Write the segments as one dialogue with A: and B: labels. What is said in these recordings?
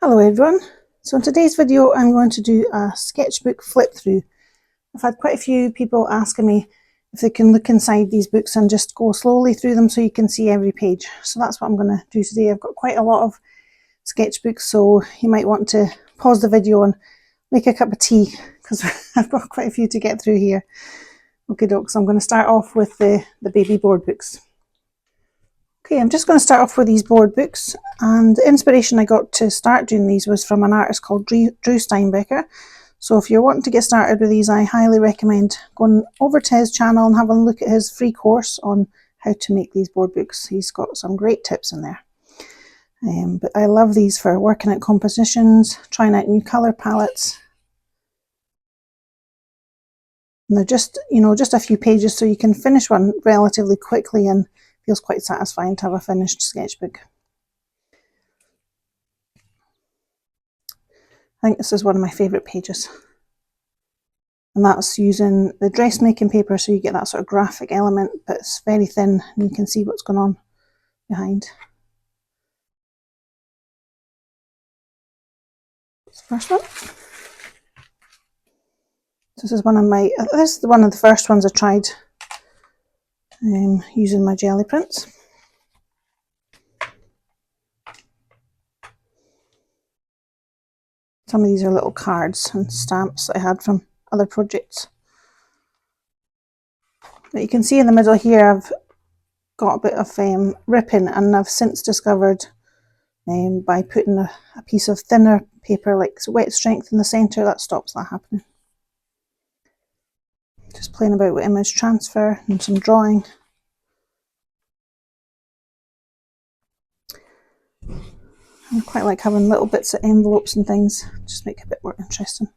A: Hello everyone, so in today's video I'm going to do a sketchbook flip through. I've had quite a few people asking me if they can look inside these books and just go slowly through them so you can see every page. So that's what I'm going to do today. I've got quite a lot of sketchbooks, so you might want to pause the video and make a cup of tea because I've got quite a few to get through here. Okay doke, so I'm going to start off with the baby board books. Okay, I'm just going to start off with these board books, and the inspiration I got to start doing these was from an artist called Drew Steinbecker. So if you're wanting to get started with these, I highly recommend going over to his channel and having a look at his free course on how to make these board books. He's got some great tips in there. But I love these for working at compositions, trying out new colour palettes. And they're just, just a few pages, so you can finish one relatively quickly and feels quite satisfying to have a finished sketchbook. I think this is one of my favourite pages. And that's using the dressmaking paper, so you get that sort of graphic element, but it's very thin and you can see what's going on behind. This first one. This is one of the first ones I tried using my jelly prints. Some of these are little cards and stamps that I had from other projects. But you can see in the middle here I've got a bit of ripping, and I've since discovered by putting a piece of thinner paper like wet strength in the centre, that stops that happening. Just playing about with image transfer and some drawing. I quite like having little bits of envelopes and things, just make it a bit more interesting.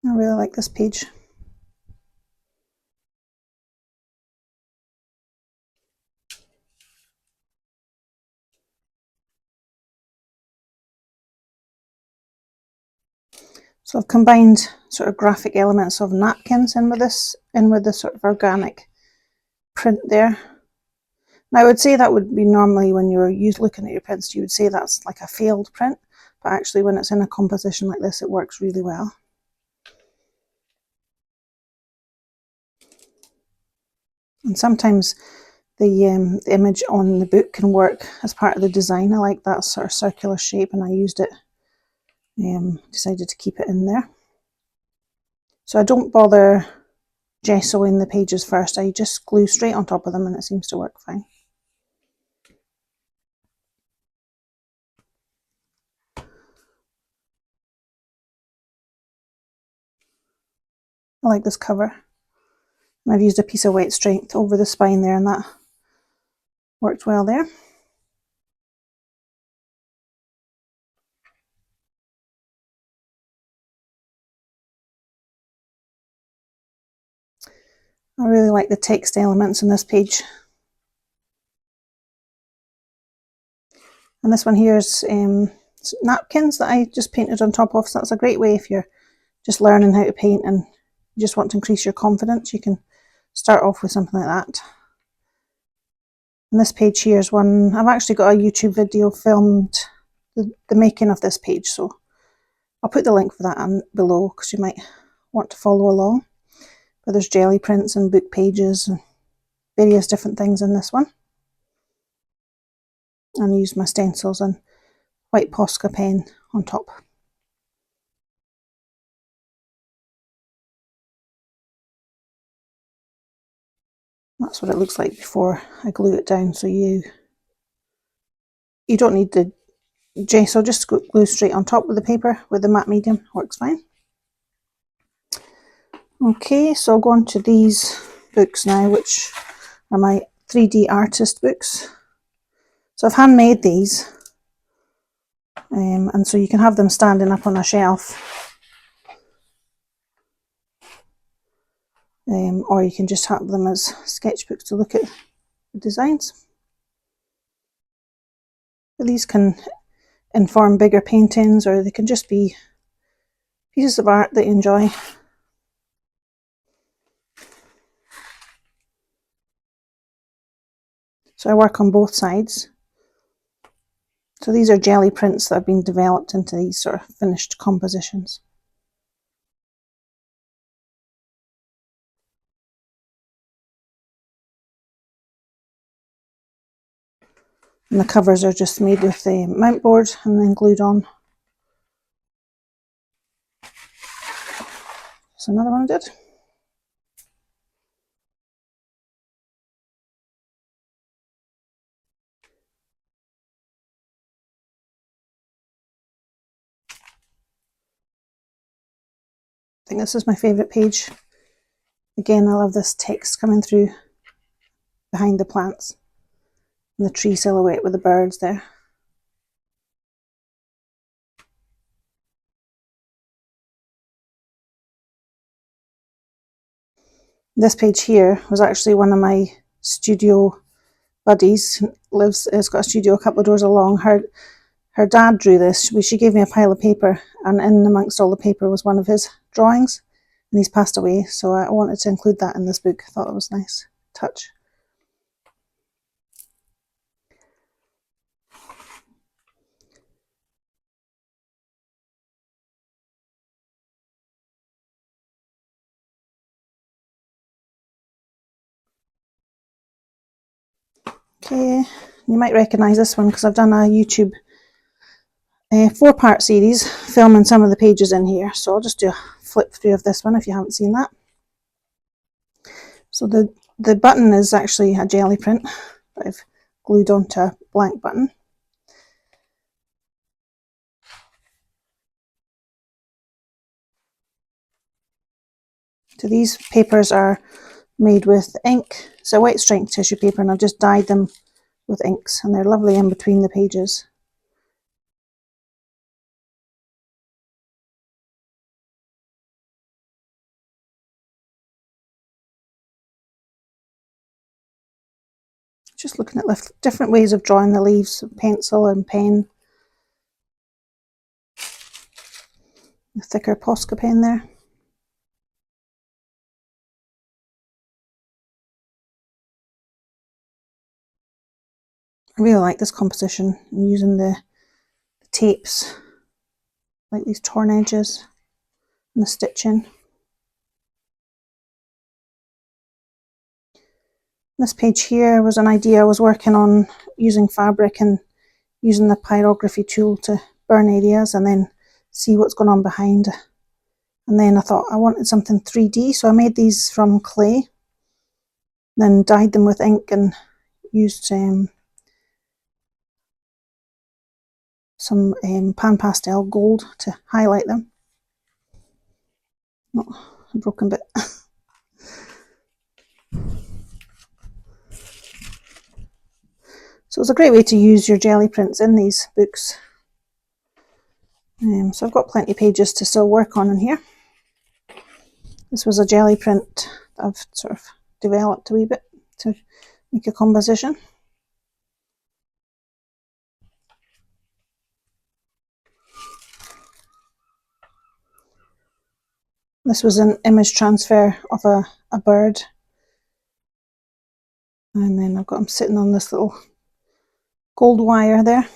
A: I really like this page. So I've combined sort of graphic elements of napkins in with the sort of organic print there. Now I would say that would be normally when you're looking at your prints, you would say that's like a failed print, but actually when it's in a composition like this, it works really well. And sometimes the image on the book can work as part of the design. I like that sort of circular shape, and I used it, decided to keep it in there. So I don't bother gessoing the pages first, I just glue straight on top of them and it seems to work fine. I like this cover. And I've used a piece of wet strength over the spine there, and that worked well there. I really like the text elements in this page. And this one here is napkins that I just painted on top of, so that's a great way if you're just learning how to paint and you just want to increase your confidence. You can start off with something like that. And this page here is one, I've actually got a YouTube video filmed the making of this page, so I'll put the link for that below because you might want to follow along. But there's jelly prints and book pages and various different things in this one. And I used my stencils and white Posca pen on top. That's what it looks like before I glue it down, so you don't need the gesso, just glue straight on top with the paper with the matte medium, works fine. Okay, so I'll go on to these books now, which are my 3D artist books. So I've handmade these, and so you can have them standing up on a shelf, or you can just have them as sketchbooks to look at the designs. But these can inform bigger paintings, or they can just be pieces of art that you enjoy. So I work on both sides. So these are jelly prints that have been developed into these sort of finished compositions. And the covers are just made with the mount board and then glued on. So another one I did. I think this is my favourite page. Again, I love this text coming through behind the plants and the tree silhouette with the birds there. This page here was actually one of my studio buddies. Has got a studio a couple of doors along. Her dad drew this. She gave me a pile of paper, and in amongst all the paper was one of his drawings, and he's passed away, so I wanted to include that in this book. I thought it was a nice touch. Okay, you might recognise this one because I've done a YouTube 4-part series filming some of the pages in here, so I'll just do a flip through of this one if you haven't seen that. So the button is actually a jelly print that I've glued onto a blank button. So these papers are made with ink. It's a wet strength tissue paper, and I've just dyed them with inks, and they're lovely in between the pages. Just looking at different ways of drawing the leaves, pencil and pen. The thicker Posca pen there. I really like this composition, and using the tapes, like these torn edges and the stitching. This page here was an idea I was working on, using fabric and using the pyrography tool to burn areas and then see what's going on behind. And then I thought I wanted something 3D, so I made these from clay, then dyed them with ink and used some pan pastel gold to highlight them. Not a broken bit. So it's a great way to use your jelly prints in these books. So I've got plenty of pages to still work on in here. This was a jelly print that I've sort of developed a wee bit to make a composition. This was an image transfer of a bird, and then I've got him sitting on this little gold wire there.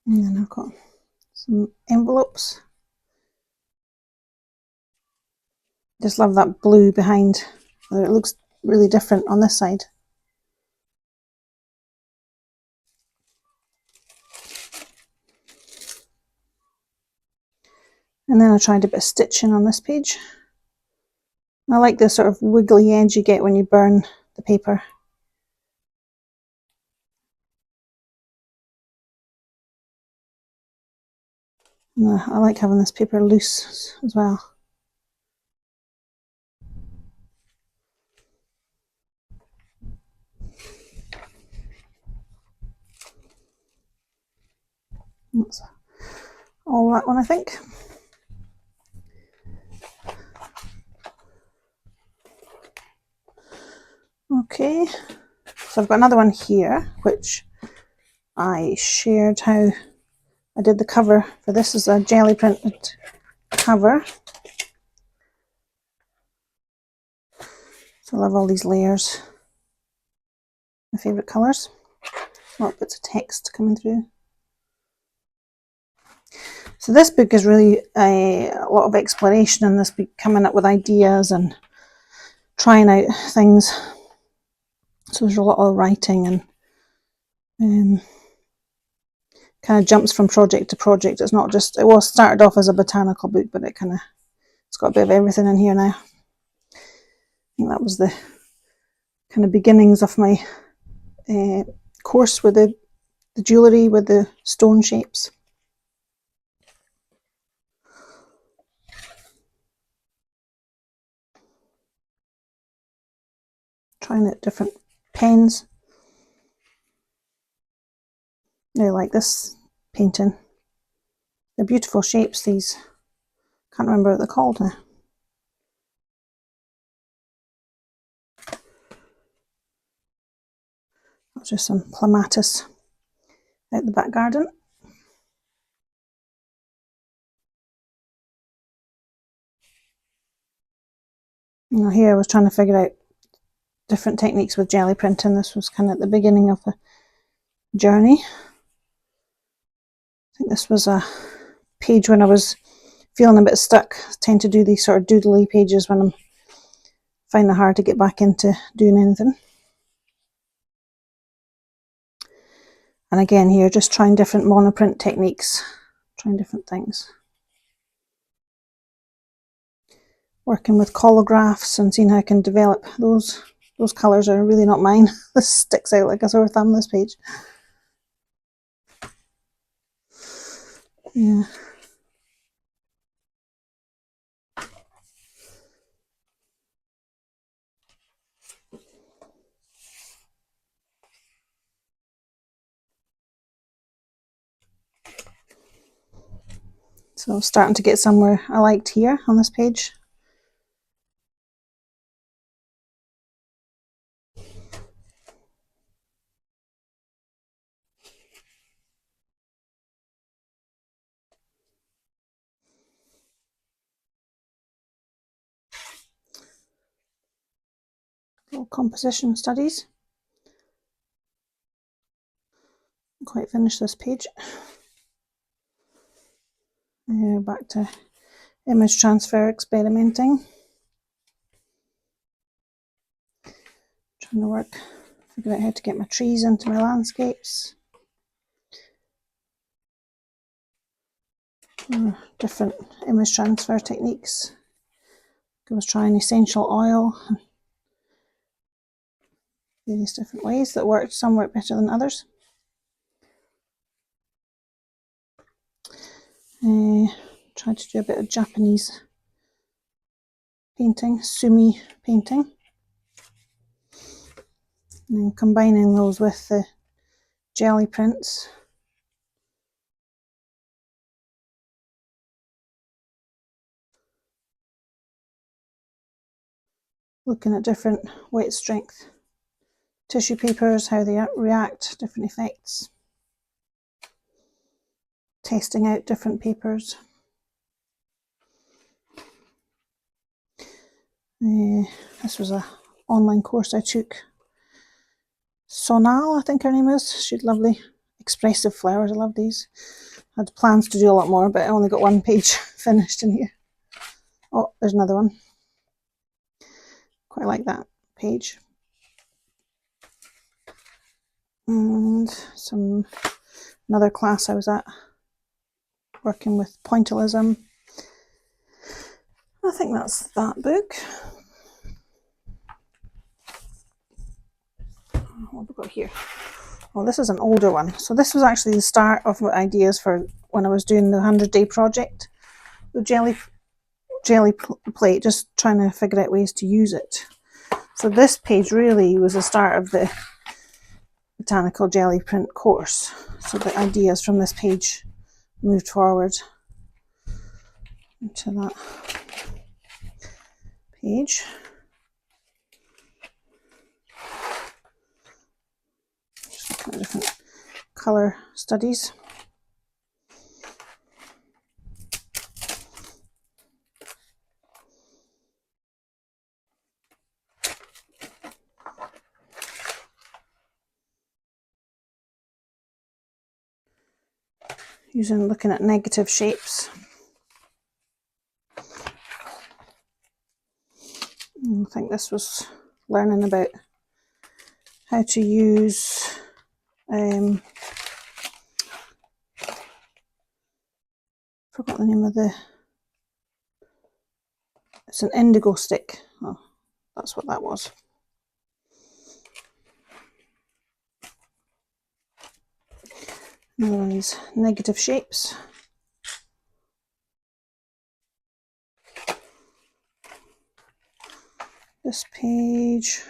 A: And then I've got some envelopes. Just love that blue behind. It looks really different on this side. And then I tried a bit of stitching on this page. I like the sort of wiggly edge you get when you burn the paper. And I like having this paper loose as well. That's all that one, I think. Okay, So I've got another one here, which I shared how I did the cover for. This is a jelly printed cover. So I love all these layers. My favourite colours. Little bits of text coming through. So this book is really a lot of exploration in this book, coming up with ideas and trying out things. So there's a lot of writing and kind of jumps from project to project. It's not just, it was started off as a botanical book, but it's got a bit of everything in here now. I think that was the kind of beginnings of my course with the jewellery with the stone shapes. Trying out different pens. I like this painting. They're beautiful shapes, these. Can't remember what they're called now. That's just some clematis out the back garden. Now here I was trying to figure out different techniques with jelly printing. This was kind of at the beginning of the journey. I think this was a page when I was feeling a bit stuck. I tend to do these sort of doodly pages when I'm finding it hard to get back into doing anything. And again here, just trying different monoprint techniques, trying different things. Working with collagraphs and seeing how I can develop those. Those colours are really not mine. This sticks out like a sore thumb, this page. Yeah. So starting to get somewhere I liked here on this page. Little composition studies. Quite finished this page. Back to image transfer experimenting. Trying to figure out how to get my trees into my landscapes. Different image transfer techniques. I was trying essential oil, various different ways that worked. Some worked better than others. Tried to do a bit of Japanese painting, sumi painting, and then combining those with the jelly prints. Looking at different wet strength tissue papers, how they react, different effects. Testing out different papers. This was an online course I took. Sonal, I think her name is. She had lovely expressive flowers. I love these. I had plans to do a lot more, but I only got one page finished in here. Oh, there's another one. Quite like that page. And another class I was at, working with pointillism. I think that's that book. What have we got here? Well, this is an older one. So this was actually the start of my ideas for when I was doing the 100-day project with jelly plate, just trying to figure out ways to use it. So this page really was the start of the botanical jelly print course. So the ideas from this page moved forward into that page. different colour studies. Looking at negative shapes. I think this was learning about how to use forgot the name of it's an indigo stick. Oh, that's what that was. Another one of these negative shapes. This page,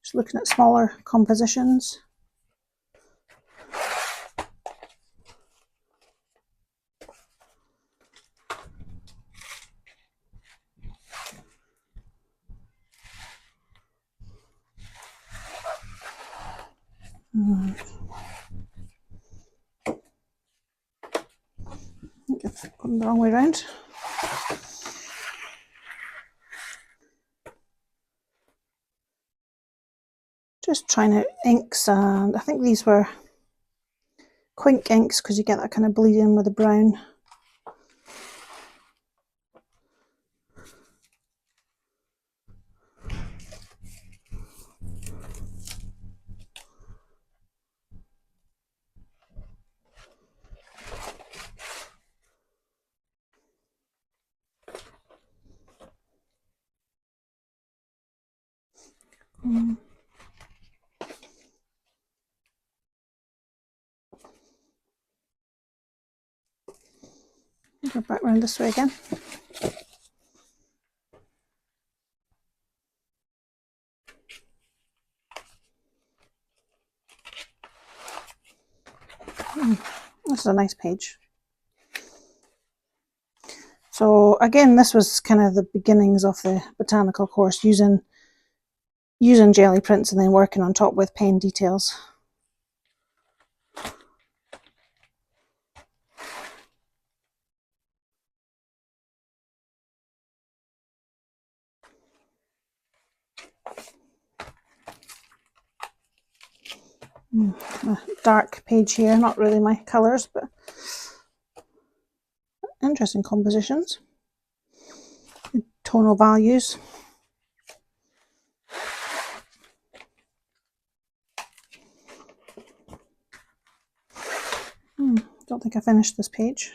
A: just looking at smaller compositions. I think I've gone the wrong way around. Just trying out inks, and I think these were Quink inks because you get that kind of bleeding with the brown. Go back around this way again. This is a nice page. So again, this was kind of the beginnings of the botanical course, using jelly prints and then working on top with pen details. A dark page here, not really my colours, but interesting compositions. Good tonal values. Don't think I finished this page.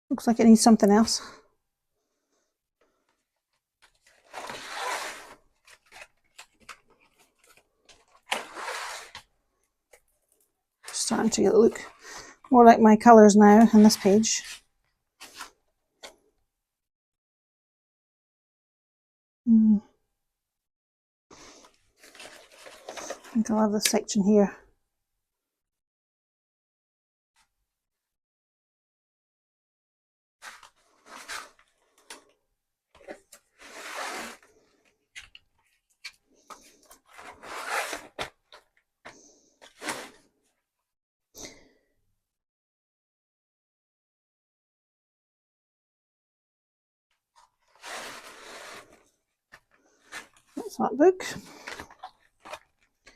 A: Looks like it needs something else. Starting to look more like my colours now in this page. I think I'll have this section here. That's that book.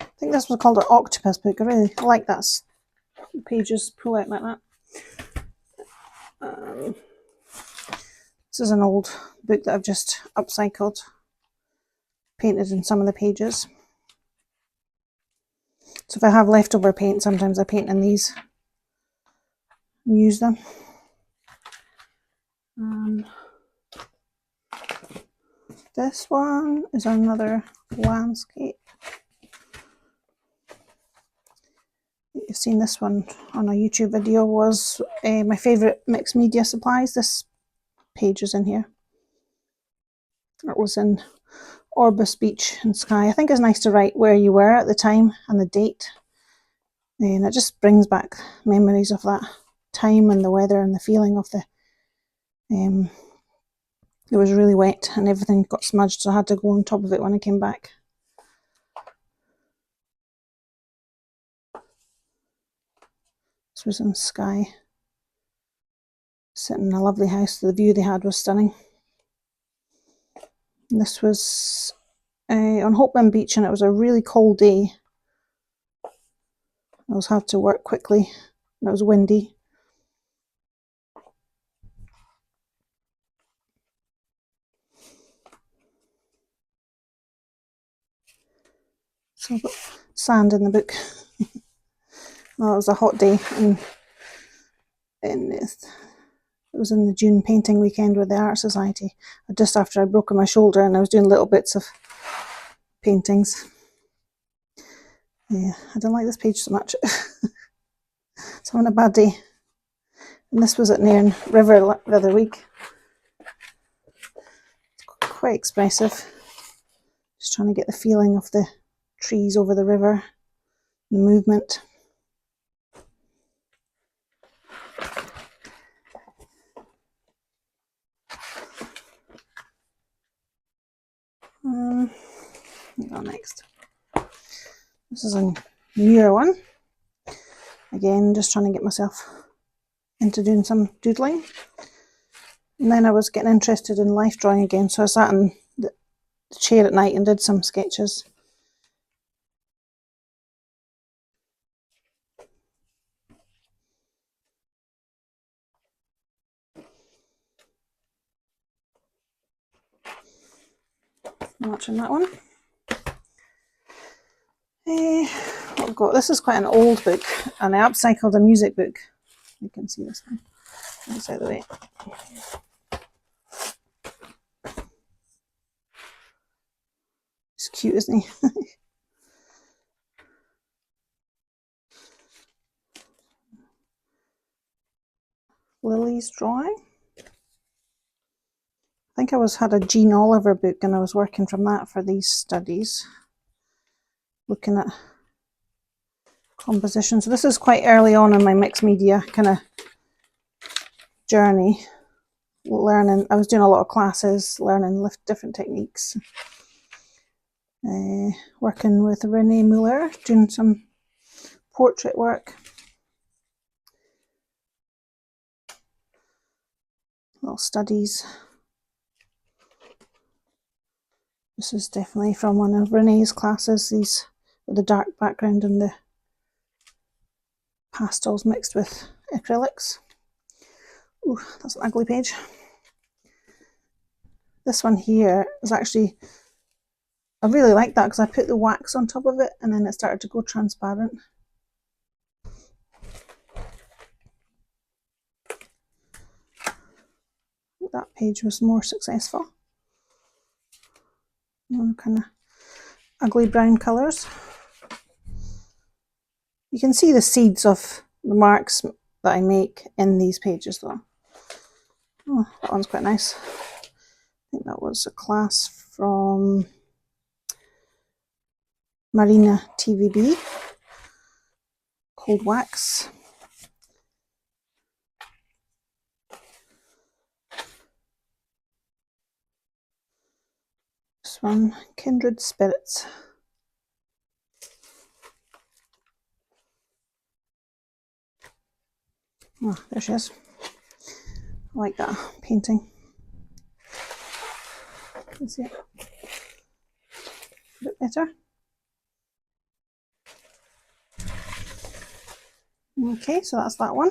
A: I think this was called an octopus book. I really like that. Pages pull out like that. This is an old book that I've just upcycled, painted in some of the pages. So if I have leftover paint, sometimes I paint in these and use them. This one is another landscape. You've seen this one on a YouTube video, was my favourite mixed media supplies. This page is in here. It was in Orbis Beach and Sky. I think it's nice to write where you were at the time and the date, and it just brings back memories of that time and the weather and the feeling of the it was really wet and everything got smudged, so I had to go on top of it when I came back. This was in Skye. Sitting in a lovely house. The view they had was stunning. And this was on Hopeman Beach, and it was a really cold day. I was had to work quickly, and it was windy. So I've got sand in the book. Well, it was a hot day, and it was in the June painting weekend with the Art Society, just after I'd broken my shoulder, and I was doing little bits of paintings. Yeah, I don't like this page so much. It's having a bad day. And this was at Nairn River the other week. It's quite expressive. Just trying to get the feeling of the trees over the river, the movement. Go next. This is a newer one. Again, just trying to get myself into doing some doodling. And then I was getting interested in life drawing again, so I sat in the chair at night and did some sketches. Watching that one. What I've got, this is quite an old book, and I upcycled a music book. You can see this one. It's out of the way. He's cute, isn't he? Lily's drawing. I think I had a Jean Oliver book, and I was working from that for these studies, looking at composition. So this is quite early on in my mixed media kind of journey. Learning, I was doing a lot of classes, learning different techniques. Working with Renee Muller, doing some portrait work. Little studies. This is definitely from one of Renee's classes, these with the dark background and the pastels mixed with acrylics. Ooh, that's an ugly page. This one here is actually, I really like that because I put the wax on top of it and then it started to go transparent. That page was more successful. Kind of ugly brown colours. You can see the seeds of the marks that I make in these pages though. Oh, that one's quite nice. I think that was a class from Marina TVB, Cold Wax. This one, Kindred Spirits. Oh, there she is. I like that painting. You can see it a bit better. Okay, so that's that one.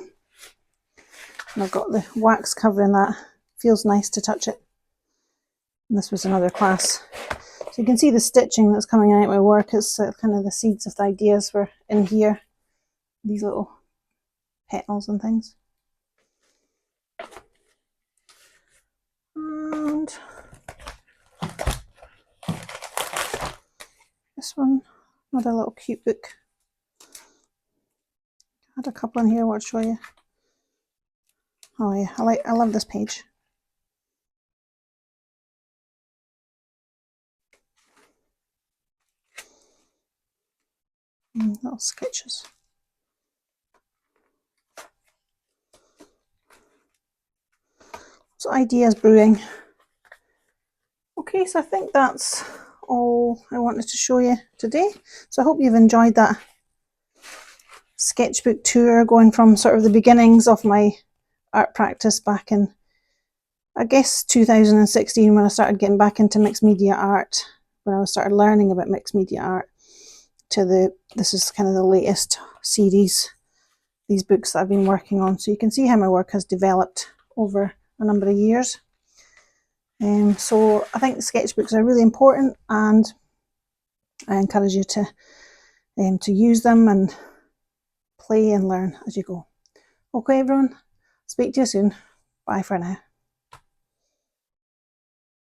A: And I've got the wax covering that. Feels nice to touch it. And this was another class. So you can see the stitching that's coming out of my work. It's kind of the seeds of the ideas were in here. These little petals and things. And this one, another little cute book. I had a couple in here I want to show you. Oh yeah, I love this page. Little sketches. So ideas brewing. Okay, so I think that's all I wanted to show you today. So I hope you've enjoyed that sketchbook tour, going from sort of the beginnings of my art practice back in, I guess, 2016, when I started getting back into mixed media art, when I started learning about mixed media art, to this is kind of the latest series, these books that I've been working on. So you can see how my work has developed over a number of years. So I think sketchbooks are really important, and I encourage you to use them and play and learn as you go. Okay everyone, speak to you soon. Bye for now.